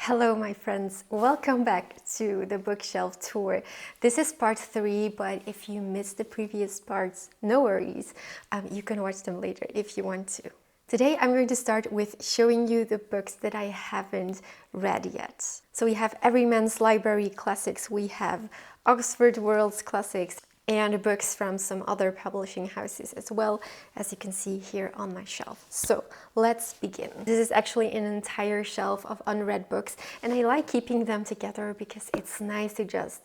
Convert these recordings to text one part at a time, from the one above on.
Hello, my friends. Welcome back to the bookshelf tour. This is part 3, but if you missed the previous parts, no worries. You can watch them later if you want to. Today, I'm going to start with showing you the books that I haven't read yet. So we have Everyman's Library Classics, we have Oxford World's Classics, and books from some other publishing houses as well, as you can see here on my shelf. So let's begin. This is actually an entire shelf of unread books, and I like keeping them together because it's nice to just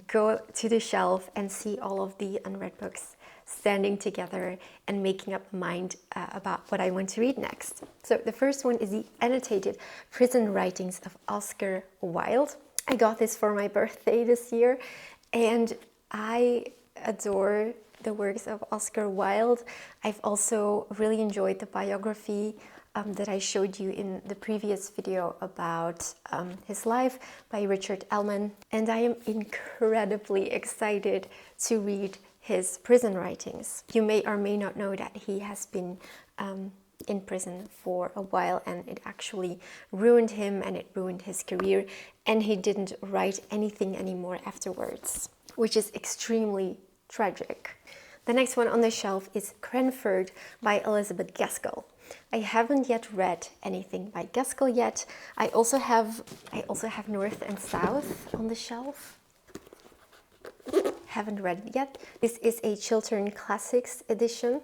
go to the shelf and see all of the unread books standing together and making up my mind about what I want to read next. So the first one is the annotated prison writings of Oscar Wilde. I got this for my birthday this year, and I adore the works of Oscar Wilde. I've also really enjoyed the biography that I showed you in the previous video about his life by Richard Ellman, and I am incredibly excited to read his prison writings. You may or may not know that he has been in prison for a while, and it actually ruined him and it ruined his career, and he didn't write anything anymore afterwards, which is extremely tragic. The next one on the shelf is Cranford by Elizabeth Gaskell. I haven't yet read anything by Gaskell yet. I also have North and South on the shelf. Haven't read it yet. This is a Chiltern Classics edition,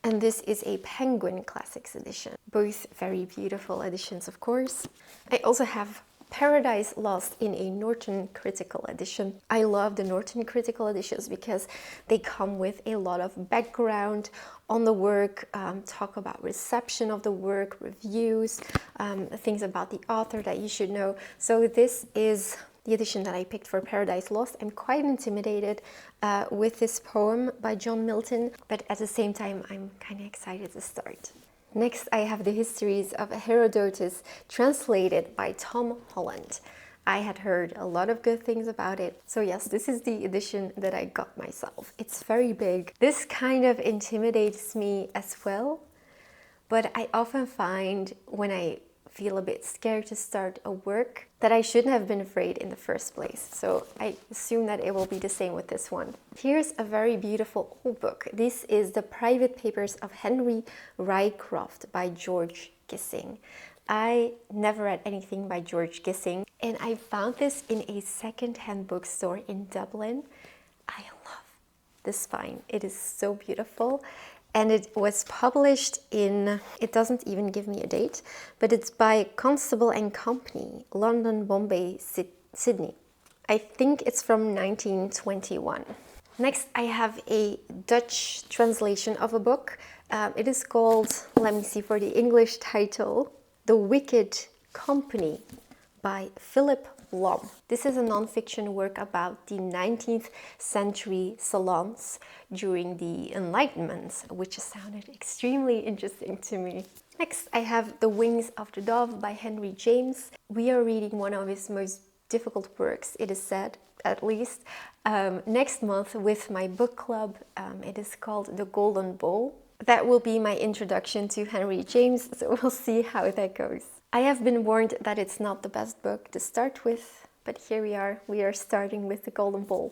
and this is a Penguin Classics edition. Both very beautiful editions, of course. I also have Paradise Lost in a Norton Critical Edition. I love the Norton Critical Editions because they come with a lot of background on the work, talk about reception of the work, reviews, things about the author that you should know. So this is the edition that I picked for Paradise Lost. I'm quite intimidated with this poem by John Milton, but at the same time, I'm kind of excited to start. Next, I have the Histories of Herodotus, translated by Tom Holland. I had heard a lot of good things about it. So yes, this is the edition that I got myself. It's very big. This kind of intimidates me as well, but I often find when I feel a bit scared to start a work that I shouldn't have been afraid in the first place. So I assume that it will be the same with this one. Here's a very beautiful old book. This is The Private Papers of Henry Rycroft by George Gissing. I never read anything by George Gissing, and I found this in a second-hand bookstore in Dublin. I love this spine. It is so beautiful. And it was published in, it doesn't even give me a date, but it's by Constable and Company, London, Bombay, Sydney. I think it's from 1921. Next, I have a Dutch translation of a book. It is called, let me see for the English title, The Wicked Company by Philip Blom. This is a non-fiction work about the 19th century salons during the Enlightenment, which sounded extremely interesting to me. Next, I have The Wings of the Dove by Henry James. We are reading one of his most difficult works, it is said, at least, next month with my book club. It is called The Golden Bowl. That will be my introduction to Henry James, so we'll see how that goes. I have been warned that it's not the best book to start with, but here we are starting with The Golden Bowl.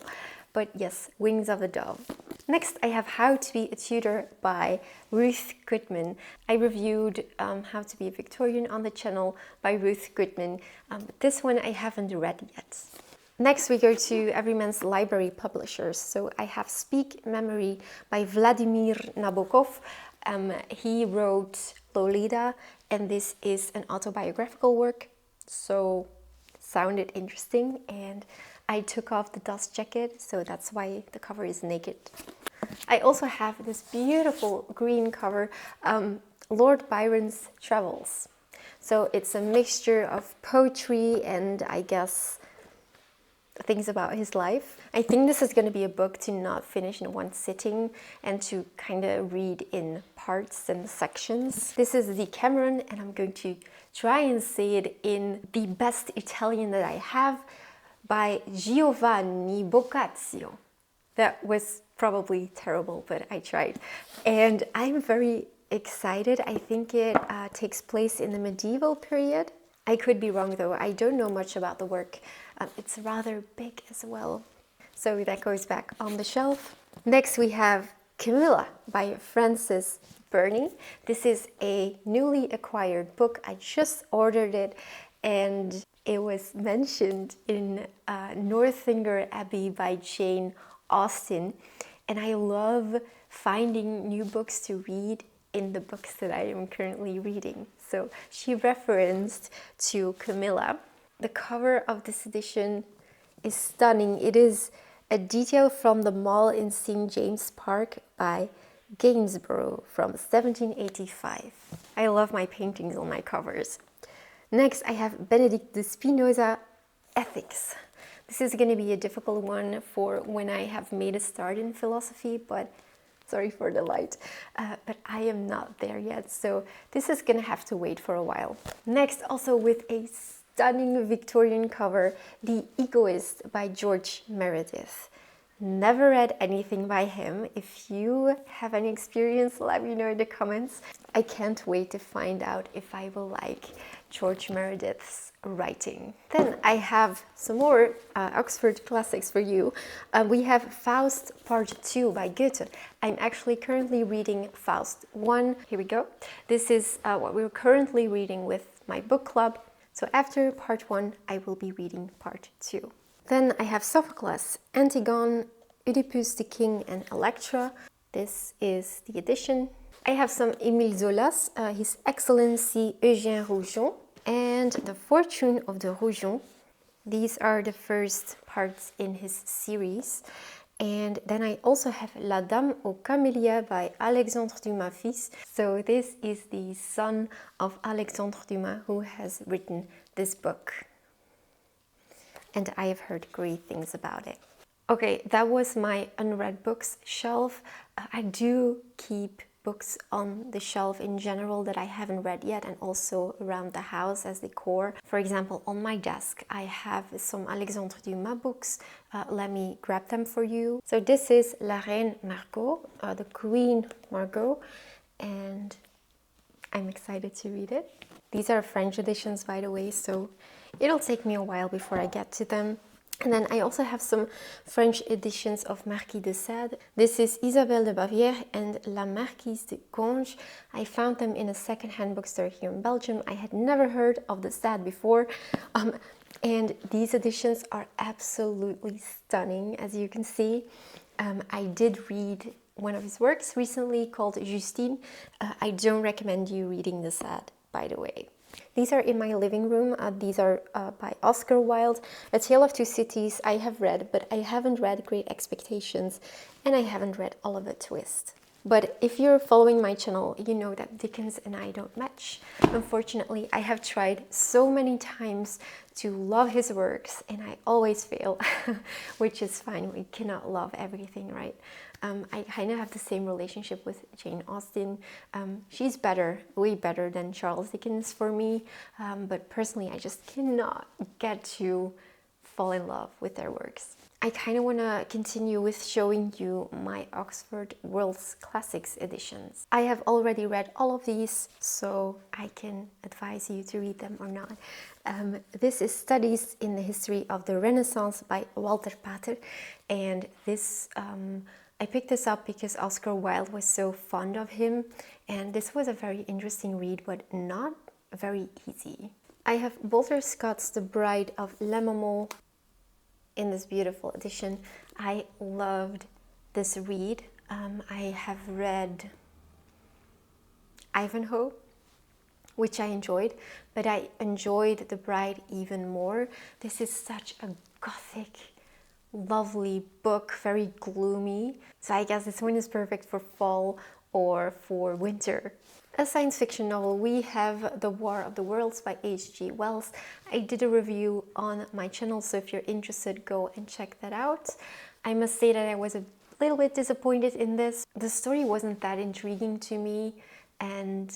But yes, Wings of the Dove. Next, I have How to Be a Tudor by Ruth Goodman. I reviewed How to Be a Victorian on the channel by Ruth Goodman, but this one I haven't read yet. Next, we go to Everyman's Library Publishers. So I have Speak Memory by Vladimir Nabokov. He wrote Lolita, and this is an autobiographical work, so it sounded interesting, and I took off the dust jacket, so that's why the cover is naked. I also have this beautiful green cover, Lord Byron's Travels. So it's a mixture of poetry and I guess things about his life. I think this is going to be a book to not finish in one sitting and to kind of read in parts and sections. This is the Cameron, and I'm going to try and say it in the best Italian that I have, by Giovanni Boccaccio. That was probably terrible, but I tried. And I'm very excited. I think it takes place in the medieval period. I could be wrong though, I don't know much about the work. It's rather big as well. So that goes back on the shelf. Next we have Camilla by Frances Burney. This is a newly acquired book. I just ordered it and it was mentioned in Northanger Abbey by Jane Austen. And I love finding new books to read in the books that I am currently reading. So she referenced to Camilla. The cover of this edition is stunning. It is a detail from the Mall in St. James Park by Gainsborough from 1785. I love my paintings on my covers. Next, I have Benedict de Spinoza, Ethics. This is going to be a difficult one for when I have made a start in philosophy, but sorry for the light, but I am not there yet, so this is going to have to wait for a while. Next, also with a stunning Victorian cover, The Egoist by George Meredith. Never read anything by him. If you have any experience, let me know in the comments. I can't wait to find out if I will like George Meredith's writing. Then I have some more Oxford classics for you. We have Faust Part 2 by Goethe. I'm actually currently reading Faust 1. Here we go. This is what we're currently reading with my book club. So after Part 1, I will be reading Part 2. Then I have Sophocles, Antigone, Oedipus the King and Electra. This is the edition. I have some Émile Zola's, His Excellency Eugène Rougon, and The Fortune of the Rougon. These are the first parts in his series. And then I also have La Dame aux Camélias by Alexandre Dumas fils. So this is the son of Alexandre Dumas who has written this book. And I have heard great things about it. Okay, that was my unread books shelf. I do keep books on the shelf in general that I haven't read yet, and also around the house as decor. For example, on my desk I have some Alexandre Dumas books. Let me grab them for you. So this is La Reine Margot, the Queen Margot, and I'm excited to read it. These are French editions, by the way, so it'll take me a while before I get to them. And then I also have some French editions of Marquis de Sade. This is Isabelle de Bavière and La Marquise de Ganges. I found them in a second-hand bookstore here in Belgium. I had never heard of the Sade before. And these editions are absolutely stunning, as you can see. I did read one of his works recently called Justine. I don't recommend you reading the Sade, by the way. These are in my living room. These are by Oscar Wilde. A Tale of Two Cities I have read, but I haven't read Great Expectations, and I haven't read Oliver Twist. But if you're following my channel, you know that Dickens and I don't match. Unfortunately, I have tried so many times to love his works, and I always fail, which is fine. We cannot love everything, right? I kind of have the same relationship with Jane Austen. She's better, way better than Charles Dickens for me, but personally I just cannot get to fall in love with their works. I kind of want to continue with showing you my Oxford World's Classics editions. I have already read all of these, so I can advise you to read them or not. This is Studies in the History of the Renaissance by Walter Pater, and this I picked this up because Oscar Wilde was so fond of him, and this was a very interesting read, but not very easy. I have Walter Scott's The Bride of Lammermoor in this beautiful edition. I loved this read. I have read Ivanhoe, which I enjoyed, but I enjoyed The Bride even more. This is such a gothic, lovely book, very gloomy. So I guess this one is perfect for fall or for winter. A science fiction novel, we have The War of the Worlds by H.G. Wells. I did a review on my channel, so if you're interested, go and check that out. I must say that I was a little bit disappointed in this. The story wasn't that intriguing to me, and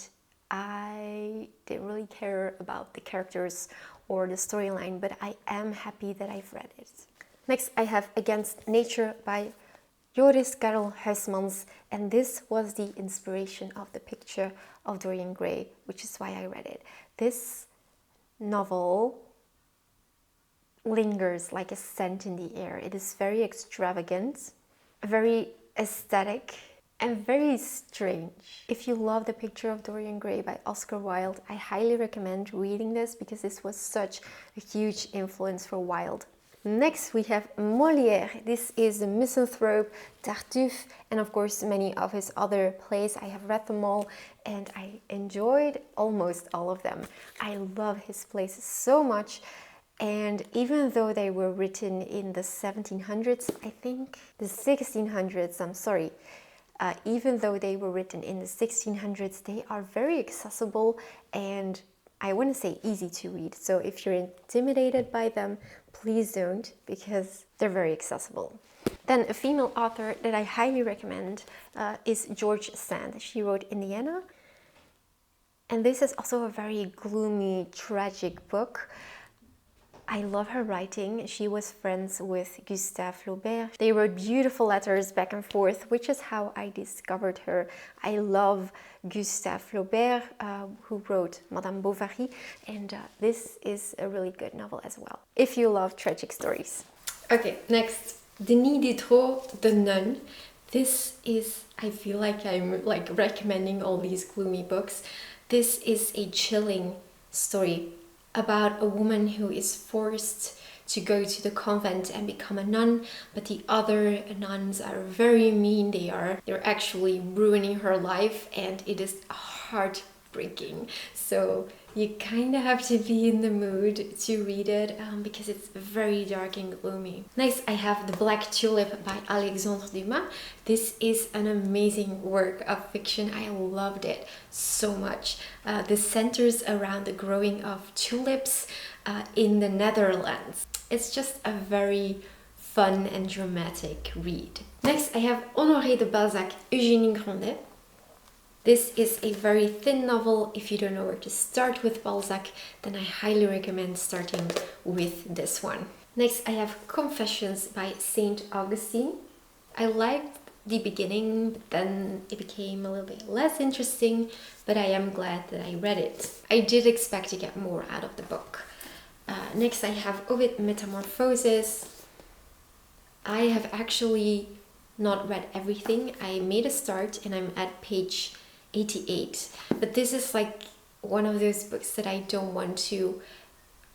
I didn't really care about the characters or the storyline, but I am happy that I've read it. Next, I have Against Nature by Joris Karel Huysmans, and this was the inspiration of the picture of Dorian Gray, which is why I read it. This novel lingers like a scent in the air. It is very extravagant, very aesthetic, and very strange. If you love The Picture of Dorian Gray by Oscar Wilde, I highly recommend reading this because this was such a huge influence for Wilde. Next we have Molière. This is The Misanthrope, Tartuffe, and of course many of his other plays. I have read them all and I enjoyed almost all of them. I love his plays so much. And even though they were written in the 1700s, I think the 1600s, I'm sorry, even though they were written in the 1600s, they are very accessible and I wouldn't say easy to read. So if you're intimidated by them, please don't, because they're very accessible. Then a female author that I highly recommend is George Sand. She wrote Indiana. And this is also a very gloomy, tragic book. I love her writing. She was friends with Gustave Flaubert. They wrote beautiful letters back and forth, which is how I discovered her. I love Gustave Flaubert, who wrote Madame Bovary, and this is a really good novel as well, if you love tragic stories. Okay, next, Denis Diderot, The Nun. This is, I feel like I'm like recommending all these gloomy books. This is a chilling story about a woman who is forced to go to the convent and become a nun, but the other nuns are very mean. They're actually ruining her life, and it is heartbreaking. So you kind of have to be in the mood to read it because it's very dark and gloomy. Next, I have The Black Tulip by Alexandre Dumas. This is an amazing work of fiction. I loved it so much. This centers around the growing of tulips in the Netherlands. It's just a very fun and dramatic read. Next, I have Honoré de Balzac, Eugénie Grandet. This is a very thin novel. If you don't know where to start with Balzac, then I highly recommend starting with this one. Next, I have Confessions by Saint Augustine. I liked the beginning, but then it became a little bit less interesting, but I am glad that I read it. I did expect to get more out of the book. Next, I have Ovid Metamorphosis. I have actually not read everything. I made a start and I'm at page 88, but this is like one of those books that I don't want to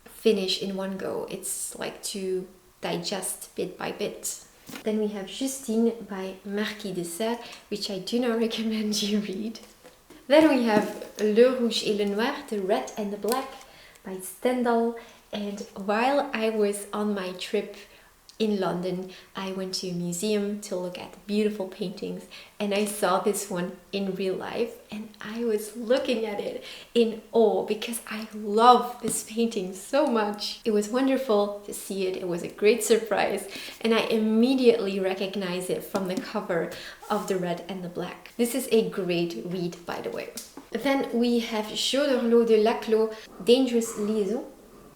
finish in one go. It's like to digest bit by bit. Then we have Justine by Marquis de Sade, which I do not recommend you read. Then we have Le Rouge et le Noir, The Red and the Black by Stendhal. And while I was on my trip in London, I went to a museum to look at beautiful paintings, and I saw this one in real life, and I was looking at it in awe because I love this painting so much. It was wonderful to see it. It was a great surprise, and I immediately recognized it from the cover of The Red and the Black. This is a great read, by the way. Then we have Choderlos de Laclos, Dangerous Liaison.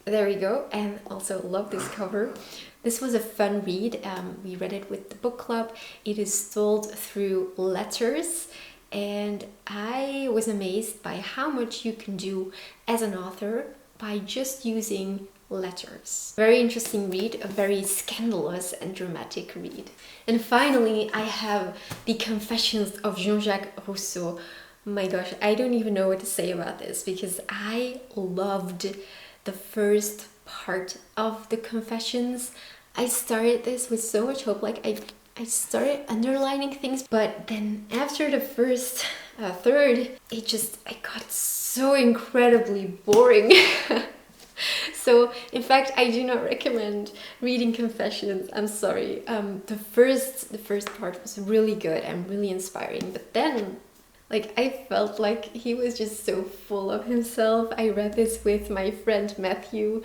There we go, and also love this cover. This was a fun read. We read it with the book club. It is told through letters, and I was amazed by how much you can do as an author by just using letters. Very interesting read, a very scandalous and dramatic read. And finally, I have The Confessions of Jean-Jacques Rousseau. My gosh, I don't even know what to say about this because I loved the first part of The Confessions. I started this with so much hope, like I started underlining things, but then after the first third, it got so incredibly boring. So in fact, I do not recommend reading Confessions. I'm sorry. The first part was really good and really inspiring, but then like I felt like he was just so full of himself. I read this with my friend Matthew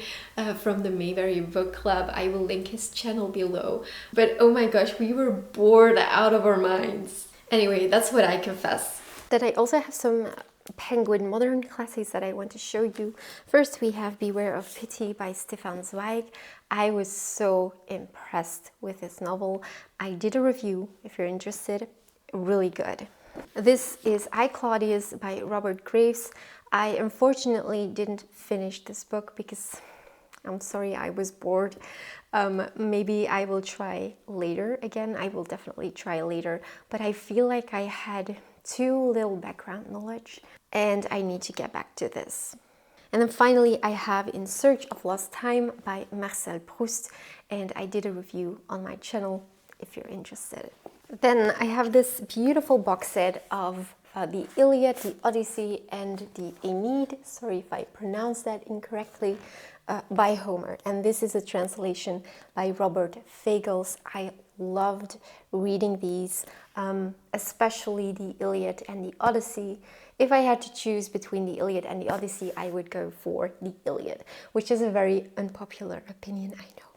from the Mayberry Book Club. I will link his channel below. But oh my gosh, we were bored out of our minds. Anyway, that's what I confess. Then I also have some Penguin modern classics that I want to show you. First, we have Beware of Pity by Stefan Zweig. I was so impressed with this novel. I did a review, if you're interested. Really good. This is I, Claudius by Robert Graves. I unfortunately didn't finish this book because I'm sorry, I was bored. Maybe I will try later again. I will definitely try later, but I feel like I had too little background knowledge and I need to get back to this. And then finally, I have In Search of Lost Time by Marcel Proust, and I did a review on my channel if you're interested. Then I have this beautiful box set of the Iliad, the Odyssey, and the Aeneid, sorry if I pronounced that incorrectly, by Homer. And this is a translation by Robert Fagles. I loved reading these, especially the Iliad and the Odyssey. If I had to choose between the Iliad and the Odyssey, I would go for the Iliad, which is a very unpopular opinion, I know.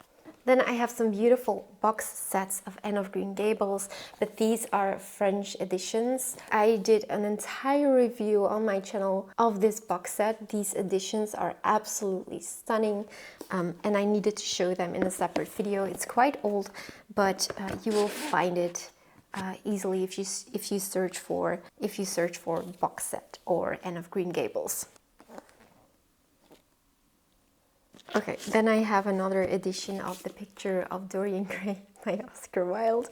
Then I have some beautiful box sets of Anne of Green Gables, but these are French editions. I did an entire review on my channel of this box set. These editions are absolutely stunning, and I needed to show them in a separate video. It's quite old, but you will find it easily if you search for box set or Anne of Green Gables. Okay, then I have another edition of The Picture of Dorian Gray by Oscar Wilde.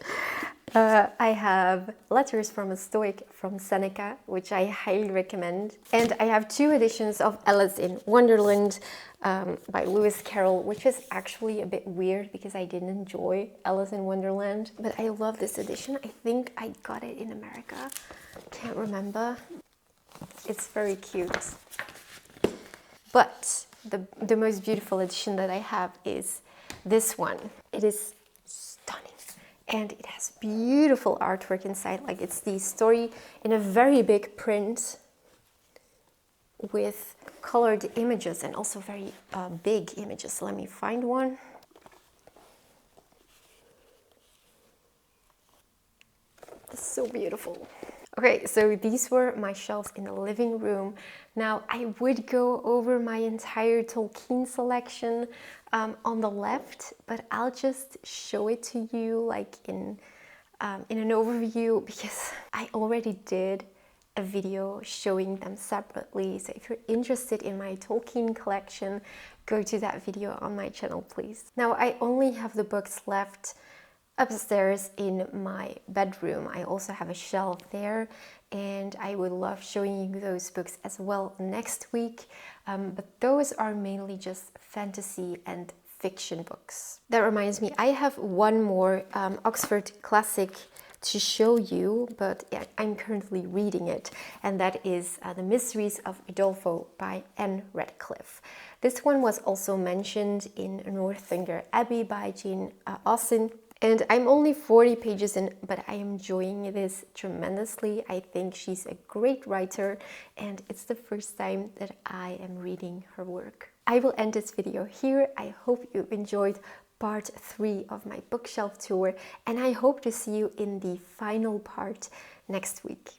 I have Letters from a Stoic from Seneca, which I highly recommend. And I have two editions of Alice in Wonderland by Lewis Carroll, which is actually a bit weird because I didn't enjoy Alice in Wonderland. But I love this edition. I think I got it in America. Can't remember. It's very cute. But the most beautiful edition that I have is this one. It is stunning and it has beautiful artwork inside. Like, it's the story in a very big print with colored images and also very big images. Let me find one. It's so beautiful. Okay, so these were my shelves in the living room. Now I would go over my entire Tolkien selection on the left, but I'll just show it to you like in an overview because I already did a video showing them separately. So if you're interested in my Tolkien collection, go to that video on my channel, please. Now I only have the books left upstairs in my bedroom. I also have a shelf there, and I would love showing you those books as well next week. But those are mainly just fantasy and fiction books. That reminds me, I have one more Oxford classic to show you, but yeah, I'm currently reading it, and that is The Mysteries of Udolpho by Anne Radcliffe. This one was also mentioned in Northanger Abbey by Jane Austen. And I'm only 40 pages in, but I am enjoying this tremendously. I think she's a great writer, and it's the first time that I am reading her work. I will end this video here. I hope you enjoyed part 3 of my bookshelf tour, and I hope to see you in the final part next week.